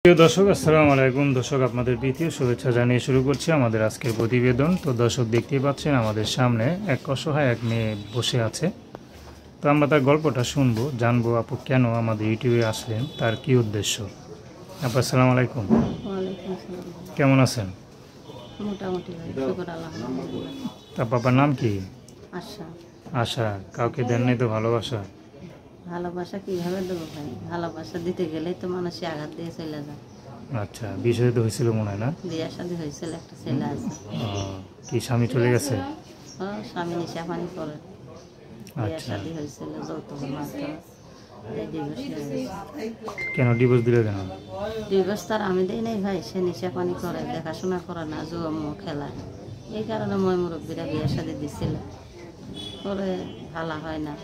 প্রিয় দর্শক, আসসালামু আলাইকুম। দর্শক, আপনাদের প্রীতীয় শুভেচ্ছা জানিয়ে শুরু করছি আমাদের আজকের প্রতিবেদন। তো দর্শক, দেখতেই পাচ্ছেন আমাদের সামনে এক অসহায় এক মেয়ে বসে আছে। তো আমরা তার গল্পটা শুনবো, জানবো আপু কেন আমাদের ইউটিউবে আসলেন, তার কি উদ্দেশ্য। আপু, আসসালামু আলাইকুম। ওয়ালাইকুম আসসালাম। কেমন আছেন? মোটামুটি ভাই, শুকর আলহামদুলিল্লাহ। তার বাবার নাম কি? আশা। আশা। কাউকে দেন নাই তো ভালোবাসা? ভালোবাসা কিভাবে দেবো ভাই? ভালোবাসা দিতে গেলেই তো মানুষই আঘাত দিয়ে চলে যায়। আচ্ছা, বিষয় তো হয়েছিল মনে হয় না? বিয়ে শাদী হয়েছিল, একটা ছেলে আছে। কি স্বামী চলে গেছে? স্বামী নিশা পানি করে। বিয়ে আচ্ছা, শাদী হয়েছিল যৌতুকের মাধ্যমে। ডিভোর্স হয়ে গেছে। কেন ডিভোর্স দিলে কেন? ডিভোর্স তার আমি দিই নাই ভাই, সে নিশা পানি করে, দেখাশোনা করে না, জুয়া খেলায়। এই কারণে মই মুরব্বীরা বিয়ে শাদী দিছিল, করে ভালো হয় না।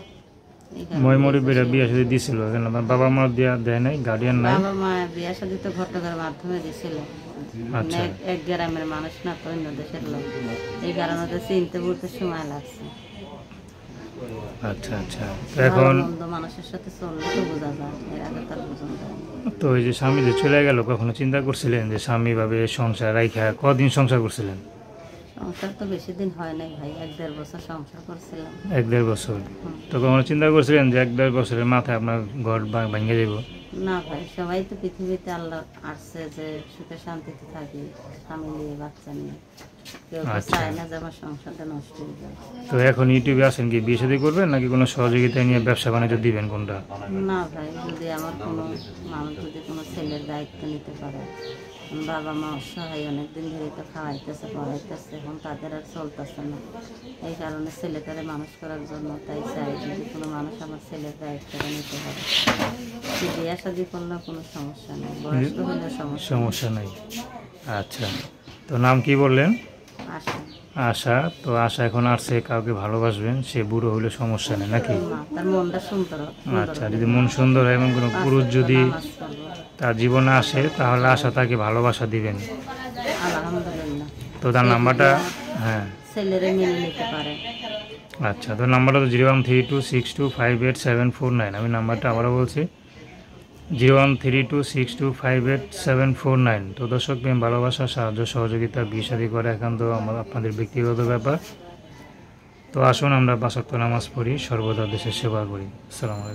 মই মুরব্বীরা বিয়ে শাদী দিছিল কেন? বাবা মা দেয় নাই? গার্ডিয়ান নাই? বাবা মা বিয়ে শাদী তো ঘটকের মাধ্যমে দিছিল। আচ্ছা এক গ্রামের মানুষ না তো, অন্য দেশের লোক। এই কারণে তো চিনতে বলতে সময় লাগছে। আচ্ছা আচ্ছা। তো এখন মন্দ মানুষের সাথে চললে তো বোঝা যায়, এর আগে তার বোঝা যায় না। তো এই যে স্বামী যে চলে গেল, কখনো চিন্তা করছিলেন যে স্বামী ভাবে সংসার রাইখা কদিন সংসার করছিলেন? সংসার তো বেশি দিন হয় নাই ভাই, 1-1.5 বছর সংসার করছিলাম। 1-1.5 বছর? তো কখনো চিন্তা করছিলেন যে 1-1.5 বছরের মাথায় আপনার ঘর ভেঙে যাব? না ভাই, সবাই তো পৃথিবীতে আল্লাহ আসছে যে সুখে শান্তিতে থাকি, স্বামী নিয়ে বাচ্চা নিয়ে। কেউ তো আচ্ছা। চায় না যে আমার সংসারটা নষ্ট হয়ে যায়। তো এখন ইউটিউবে আসেন কি বিয়ে শাদী করবেন, নাকি কোনো সহযোগিতা নিয়ে ব্যবসা বাণিজ্য দিবেন, কোনটা? না ভাই, যদি আমার কোনো মানুষ যদি কোনো ছেলের দায়িত্ব নিতে পারে। বাবা মা অসহায়, অনেকদিন ধরে তো খাওয়াইতেছে পড়াইতেছে, এখন তাদের আর চলতেছে না। এই কারণে ছেলেটারে মানুষ করার জন্য তাই চাই, যদি কোনো মানুষ আমার ছেলের দায়িত্বটা নিতে পারে। বিয়ে শাদী করলেও কোনো সমস্যা নেই, বয়স্ক হলেও সমস্যা নাই। আচ্ছা, তো নাম কি বললেন? আসে আশা। তো আশা এখন আসছে, কাউকে ভালোবাসবেন, সে বুড়ো হলে সমস্যা নেই নাকি? না, তার মনটা সুন্দর। আচ্ছা, যদি মন সুন্দর হয় এবং কোনো পুরুষ যদি তার জীবনে আসে, তাহলে আশা তাকে ভালোবাসা দিবেন। আলহামদুলিল্লাহ। তো তার নাম্বারটা? হ্যাঁ। ছেলেরে মেনে নিতে পারে। আচ্ছা, তো নাম্বারটা তো 013262587749। আমি নাম্বারটা আবারও বলছি, 013262587749। তো দর্শক, প্রেম ভালোবাসা সাহায্য সহযোগিতা বিয়ে শাদী করা একান্ত আপনাদের ব্যক্তিগত ব্যাপার। তো আসুন আমরা 5 ওয়াক্ত নামাজ পড়ি, সর্বদা দেশের সেবা করি। আসসালামু আলাইকুম।